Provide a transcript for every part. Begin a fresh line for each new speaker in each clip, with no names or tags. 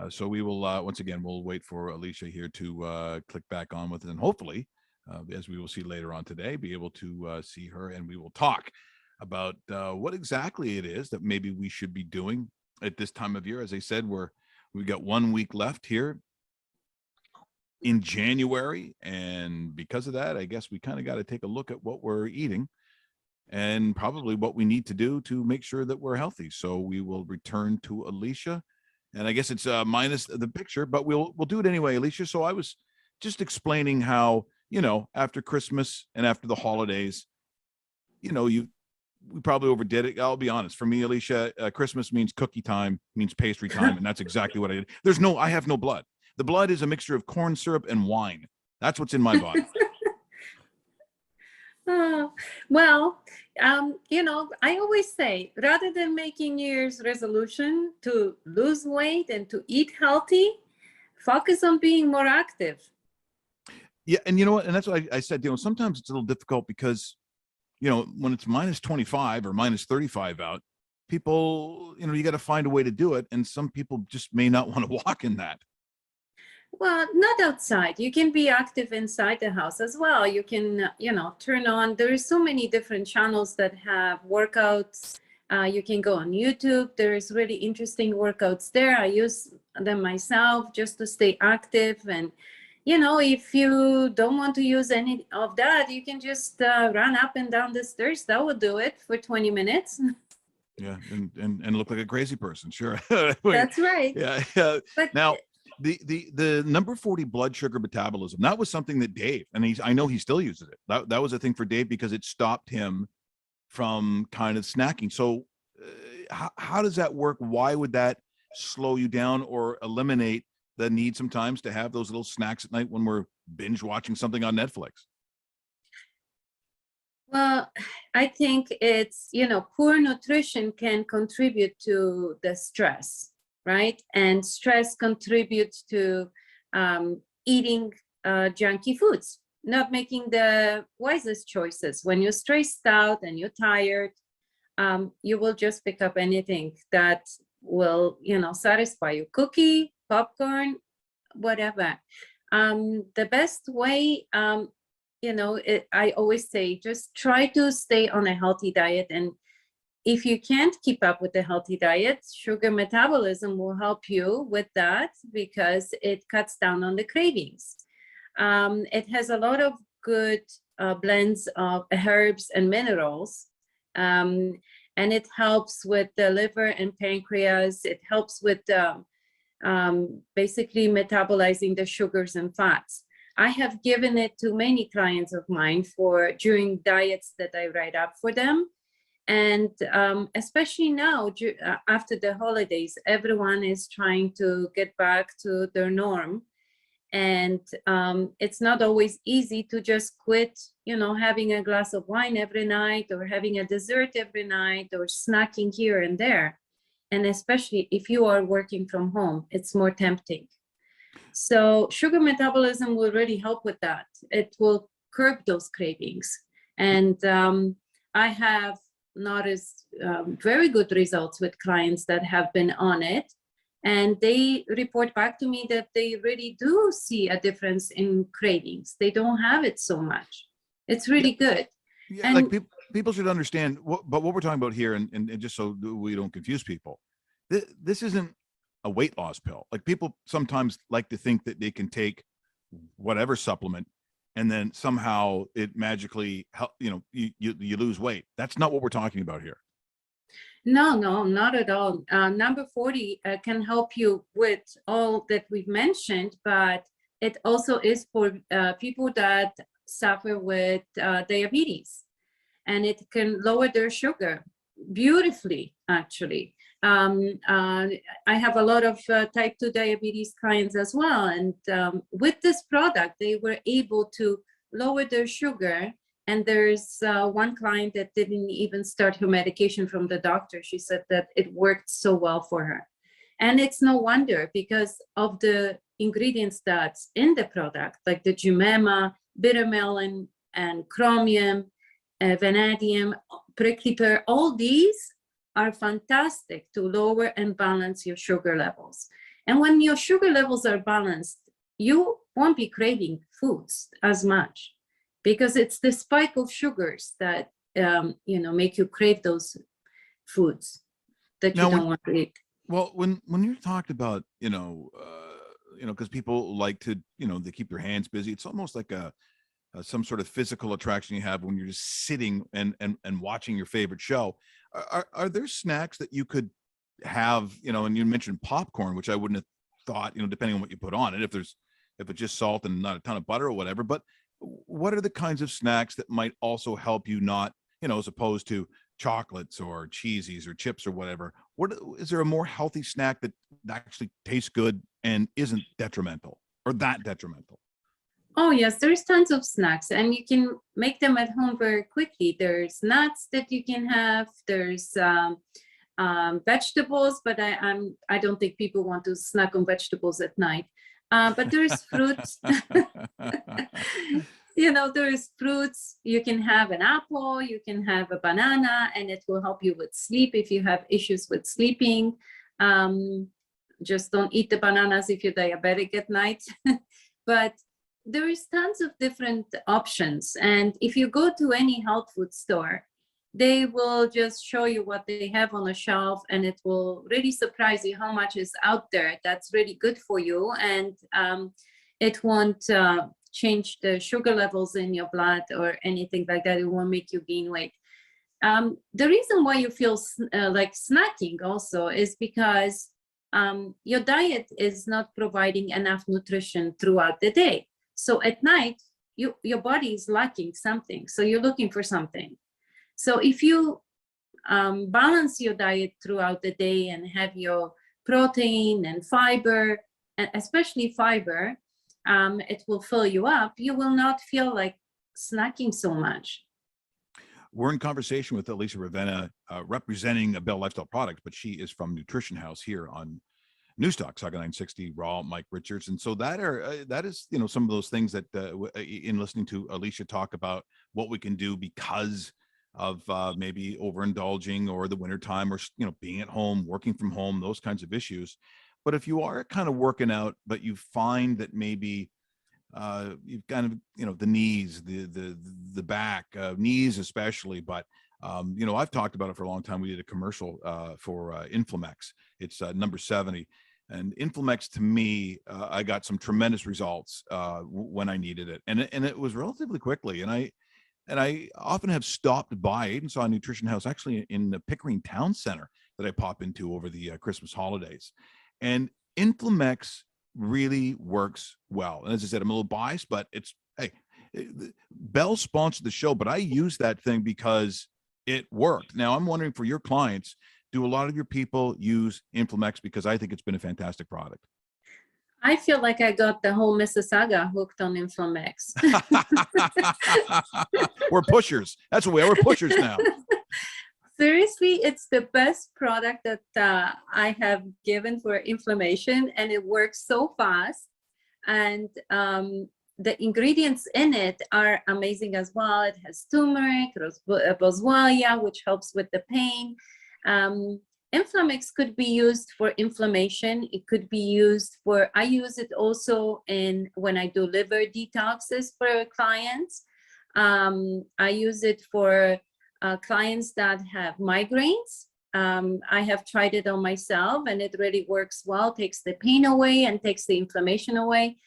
So we will, once again, we'll wait for Alicia here to click back on with it. And hopefully, as we will see later on today, be able to see her and we will talk about what exactly it is that maybe we should be doing at this time of year. As I said, we've got 1 week left here in January. And because of that, I guess we kind of got to take a look at what we're eating and probably what we need to do to make sure that we're healthy. So we will return to Alicia. And I guess it's minus the picture, but we'll do it anyway, Alicia. So I was just explaining how, after Christmas and after the holidays, we probably overdid it. I'll be honest. For me, Alicia, Christmas means cookie time, means pastry time, and that's exactly what I did. I have no blood. The blood is a mixture of corn syrup and wine. That's what's in my body.
Well, I always say, rather than making New Year's resolution to lose weight and to eat healthy, focus on being more active.
Yeah, and you know what? And that's what I said. Sometimes it's a little difficult because, when it's minus 25 or minus 35 out, people, you got to find a way to do it, and some people just may not want to walk in that.
Well, not outside. You can be active inside the house as well. You can, turn on. There are so many different channels that have workouts. You can go on YouTube. There is really interesting workouts there. I use them myself just to stay active. And, if you don't want to use any of that, you can just run up and down the stairs. That would do it for 20 minutes.
Yeah, and look like a crazy person. Sure.
That's right.
Yeah. But now, the number 40 blood sugar metabolism, that was something that Dave, and I know he still uses it. That was a thing for Dave because it stopped him from kind of snacking. So how does that work? Why would that slow you down or eliminate the need sometimes to have those little snacks at night when we're binge watching something on Netflix?
Well, I think it's, poor nutrition can contribute to the stress. Right? And stress contributes to eating junky foods, not making the wisest choices. When you're stressed out and you're tired, you will just pick up anything that will, satisfy you. Cookie, popcorn, whatever. The best way, I always say, just try to stay on a healthy diet. And if you can't keep up with a healthy diet, sugar metabolism will help you with that because it cuts down on the cravings. It has a lot of good blends of herbs and minerals, and it helps with the liver and pancreas. It helps with basically metabolizing the sugars and fats. I have given it to many clients of mine during diets that I write up for them. And especially now, after the holidays, everyone is trying to get back to their norm. And it's not always easy to just quit, having a glass of wine every night or having a dessert every night or snacking here and there. And especially if you are working from home, it's more tempting. So sugar metabolism will really help with that. It will curb those cravings. And I have noticed very good results with clients that have been on it, and they report back to me that they really do see a difference in cravings. They don't have it so much. It's really good.
Yeah,
and
like people should understand but what we're talking about here, and just so we don't confuse people, this isn't a weight loss pill. Like, people sometimes like to think that they can take whatever supplement and then somehow it magically help, you lose weight. That's not what we're talking about here.
No, not at all. Number 40 can help you with all that we've mentioned, but it also is for people that suffer with diabetes, and it can lower their sugar beautifully, actually. I have a lot of type 2 diabetes clients as well. And with this product, they were able to lower their sugar. And there's one client that didn't even start her medication from the doctor. She said that it worked so well for her. And it's no wonder, because of the ingredients that's in the product, like the jumema, bitter melon, and chromium, vanadium, prickly pear. All these are fantastic to lower and balance your sugar levels. And when your sugar levels are balanced, you won't be craving foods as much, because it's the spike of sugars that make you crave those foods that you
Now,
don't want to eat.
well, when you talked about, because people like to, they keep their hands busy. It's almost like some sort of physical attraction you have when you're just sitting and watching your favorite show. Are there snacks that you could have, and you mentioned popcorn, which I wouldn't have thought, depending on what you put on it, if it's just salt and not a ton of butter or whatever. But what are the kinds of snacks that might also help you not, as opposed to chocolates or cheesies or chips or whatever? What is there a more healthy snack that actually tastes good and isn't detrimental or that detrimental?
Oh, yes, there's tons of snacks, and you can make them at home very quickly. There's nuts that you can have. There's vegetables, but I don't think people want to snack on vegetables at night. But there's fruits. There's fruits. You can have an apple, you can have a banana, and it will help you with sleep if you have issues with sleeping. Just don't eat the bananas if you're diabetic at night. But there is tons of different options. And if you go to any health food store, they will just show you what they have on the shelf, and it will really surprise you how much is out there that's really good for you. And it won't change the sugar levels in your blood or anything like that. It won't make you gain weight. The reason why you feel like snacking also is because your diet is not providing enough nutrition throughout the day. So at night, your body is lacking something. So you're looking for something. So if you balance your diet throughout the day and have your protein and fiber, and especially fiber, it will fill you up. You will not feel like snacking so much.
We're in conversation with Alicia Ravenna, representing Bell Lifestyle Products, but she is from Nutrition House here on Newstalk, Saga 960, Raw, Mike Richards. And so that is, some of those things that in listening to Alicia talk about what we can do because of maybe overindulging or the wintertime or, being at home, working from home, those kinds of issues. But if you are kind of working out, but you find that maybe you've kind of, the knees, the back, knees especially, but I've talked about it for a long time. We did a commercial for Inflamex. It's number 70. And Inflamex, to me, I got some tremendous results when I needed it, and it was relatively quickly. And I often have stopped by. I even saw a Nutrition House actually in the Pickering Town Center that I pop into over the Christmas holidays. And Inflamex really works well. And as I said, I'm a little biased, but Bell sponsored the show, but I use that thing because it worked. Now I'm wondering, for your clients, do a lot of your people use Inflamex? Because I think it's been a fantastic product.
I feel like I got the whole Mississauga hooked on Inflamex.
We're pushers. That's what we are. We're pushers now.
Seriously, it's the best product that I have given for inflammation, and it works so fast. And the ingredients in it are amazing as well. It has turmeric, boswellia, which helps with the pain. Inflamex could be used for inflammation. It could be used for, I use it also when I do liver detoxes for clients. I use it for clients that have migraines. I have tried it on myself, and it really works well, takes the pain away and takes the inflammation away.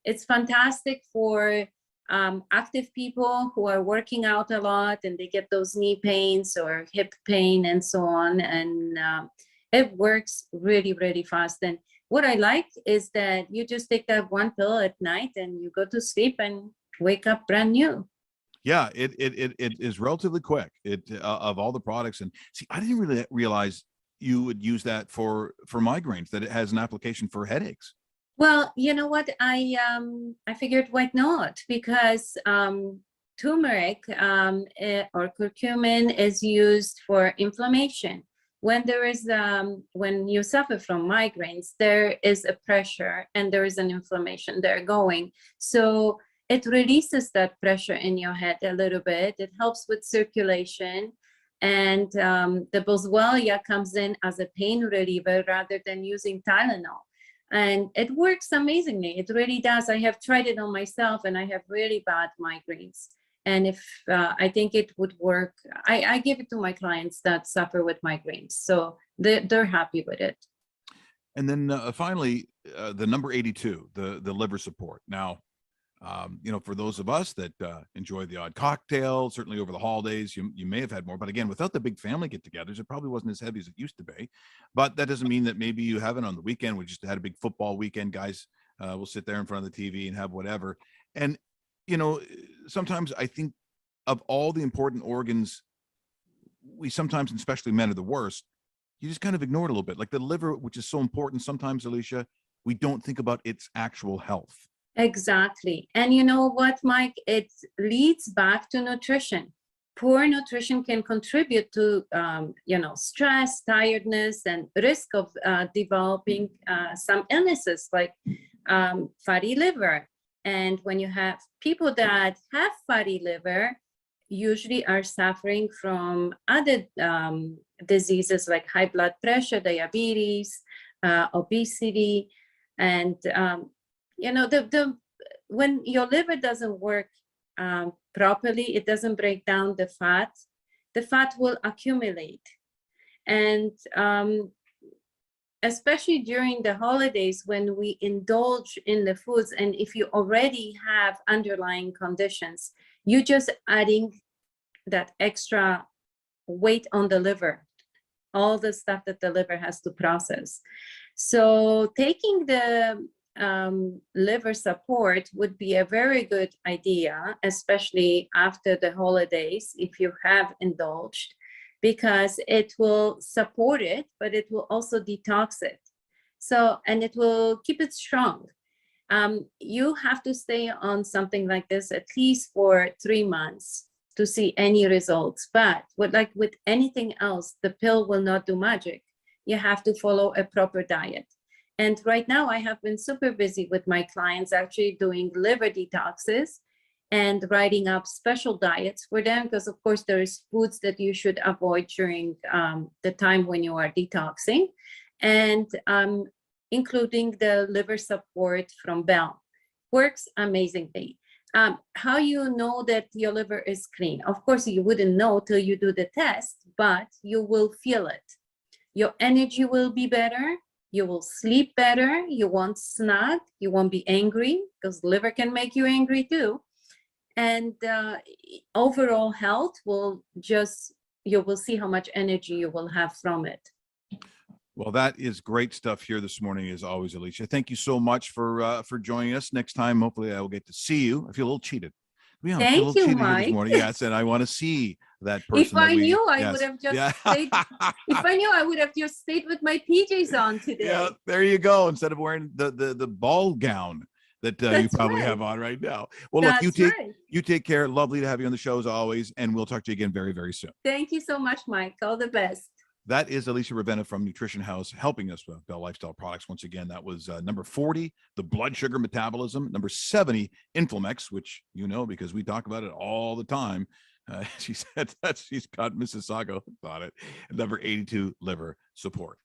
It's fantastic for active people who are working out a lot and they get those knee pains or hip pain and so on. And it works really, really fast. And what I like is that you just take that one pill at night and you go to sleep and wake up brand new.
Yeah, it is relatively quick. Of all the products. And see, I didn't really realize you would use that for migraines, that it has an application for headaches.
Well, you know what? I figured why not? Because turmeric or curcumin is used for inflammation. When there is when you suffer from migraines, there is a pressure and there is an inflammation there going. So it releases that pressure in your head a little bit. It helps with circulation, And the boswellia comes in as a pain reliever rather than using Tylenol. And it works amazingly. It really does. I have tried it on myself, and I have really bad migraines. And if I think it would work, I give it to my clients that suffer with migraines. So they're happy with it.
And then finally, the number 82, the liver support. Now, for those of us that enjoy the odd cocktail, certainly over the holidays, you may have had more. But again, without the big family get-togethers, it probably wasn't as heavy as it used to be. But that doesn't mean that maybe you haven't on the weekend. We just had a big football weekend. Guys will sit there in front of the TV and have whatever. And, sometimes I think of all the important organs, we sometimes, and especially men, are the worst. You just kind of ignore it a little bit. Like the liver, which is so important sometimes, Alicia, we don't think about its actual health.
Exactly. And you know what, Mike? It leads back to nutrition. Poor nutrition can contribute to, stress, tiredness, and risk of developing some illnesses like fatty liver. And when you have people that have fatty liver, usually are suffering from other diseases like high blood pressure, diabetes, obesity, and when your liver doesn't work properly, it doesn't break down the fat will accumulate. And especially during the holidays when we indulge in the foods, and if you already have underlying conditions, you're just adding that extra weight on the liver, all the stuff that the liver has to process. So taking the liver support would be a very good idea, especially after the holidays, if you have indulged, because it will support it, but it will also detox it. So, and it will keep it strong. You have to stay on something like this at least for 3 months to see any results. But like with anything else, the pill will not do magic. You have to follow a proper diet. And right now I have been super busy with my clients actually doing liver detoxes and writing up special diets for them, because of course there is foods that you should avoid during the time when you are detoxing, and including the liver support from Bell. Works amazingly. How you know that your liver is clean? Of course, you wouldn't know till you do the test, but you will feel it. Your energy will be better. You will sleep better. You won't snag. You won't be angry, because liver can make you angry too. And overall health will you will see how much energy you will have from it.
Well, that is great stuff here this morning, as always, Alicia. Thank you so much for joining us. Next time, hopefully, I will get to see you. I feel a little cheated. I feel a little cheated here this morning. Yes, and I want to see that person.
If I knew, I would have just stayed. If I knew, I would have just stayed with my PJs on today.
Yeah, there you go. Instead of wearing the ball gown that you probably have on right now. Well, look, you take care. Lovely to have you on the show as always, and we'll talk to you again very, very soon.
Thank you so much, Mike. All the best.
That is Alicia Ravenna from Nutrition House, helping us with Bell Lifestyle Products. Once again, that was number 40, the blood sugar metabolism. Number 70, Inflamex, which you know because we talk about it all the time. She said that she's got Mississauga on it. Number 82, liver support.